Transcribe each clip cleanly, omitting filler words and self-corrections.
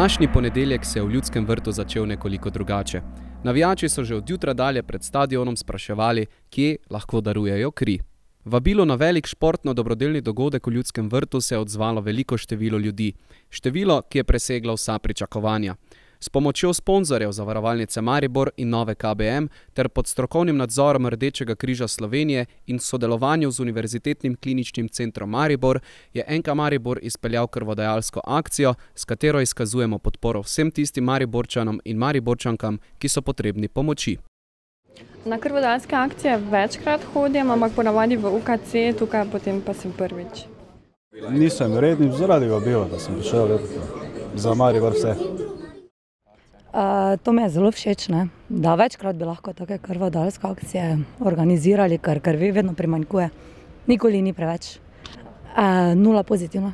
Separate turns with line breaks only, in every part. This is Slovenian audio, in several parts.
Današnji ponedeljek se je v Ljudskem vrtu začel nekoliko drugače. Navijači so že od jutra dalje pred stadionom spraševali, kje lahko darujejo kri. Vabilo na velik športno-dobrodelni dogodek v Ljudskem vrtu se je odzvalo veliko število ljudi. Število, ki je preseglo vsa pričakovanja. S pomočjo sponzorjev Zavarovalnice Maribor in Nove KBM ter pod strokovnim nadzorom Rdečega križa Slovenije in sodelovanju z Univerzitetnim kliničnim centrom Maribor je NK Maribor izpeljal krvodajalsko akcijo, s katero izkazujemo podporo vsem tistim Mariborčanom in Mariborčankam, ki so potrebni pomoči.
Na krvodajalske akcije večkrat hodim, ampak ponavadi v UKC, tukaj potem pa sem prvič.
Nisem redni, zaradi vabila, da sem prišel za Maribor vse.
To mi je zelo všeč, da večkrat bi lahko take krvodajalske akcije organizirali, ker krvi vedno primanjkuje. Nikoli ni preveč. Nula pozitivna.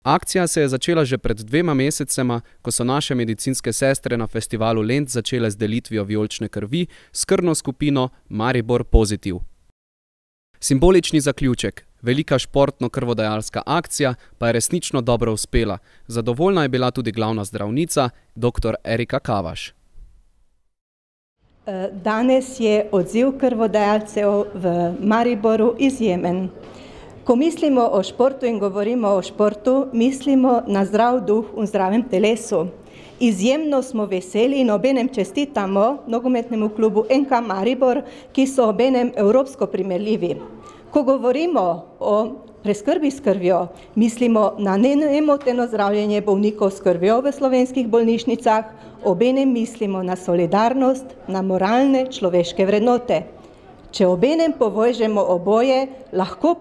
Akcija se je začela že pred 2 mesecema, ko so naše medicinske sestre na festivalu Lent začele z delitvijo vijolične krvi s krvno skupino Maribor Pozitiv. Simbolični zaključek. Velika športno-krvodajalska akcija pa je resnično dobro uspela. Zadovoljna je bila tudi glavna zdravnica, dr. Erika Kavaš.
Danes je odziv krvodajalcev v Mariboru izjemen. Ko mislimo o športu in govorimo o športu, mislimo na zdrav duh in zdravem telesu. Izjemno smo veseli in obenem čestitamo nogometnemu klubu NK Maribor, ki so obenem evropsko primerljivi. Ko govorimo o preskrbi s krvjo, mislimo na nemoteno zdravljenje bolnikov s krvjo v slovenskih bolnišnicah, obenem mislimo na solidarnost, na moralne človeške vrednote. Če obenem povežemo oboje, lahko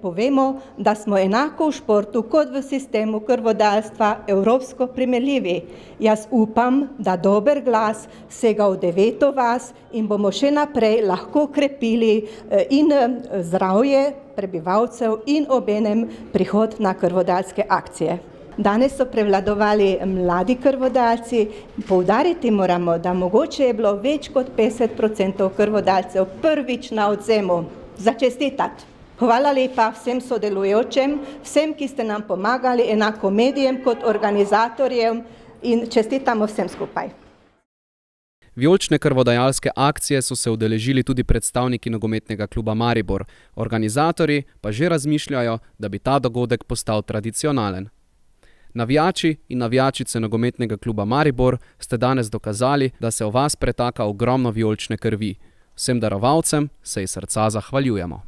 povemo, da smo enako v športu kot v sistemu krvodajalstva evropsko primerljivi. Jaz upam, da dober glas sega v 9 vas in bomo še naprej lahko krepili in zdravje prebivalcev in obenem prihod na krvodajalske akcije. Danes so prevladovali mladi krvodajalci. Poudariti moramo, da mogoče je bilo več kot 50% krvodajalcev prvič na odvzemu. Začestitati. Hvala lepa vsem sodelujočim, vsem, ki ste nam pomagali, enako medijem kot organizatorjem, in čestitamo vsem skupaj.
Vijolične krvodajalske akcije so se udeležili tudi predstavniki nogometnega kluba Maribor. Organizatorji pa že razmišljajo, da bi ta dogodek postal tradicionalen. Navijači in navijačice nogometnega kluba Maribor ste danes dokazali, da se v vas pretaka ogromno vijolične krvi. Vsem darovalcem se iz srca zahvaljujemo.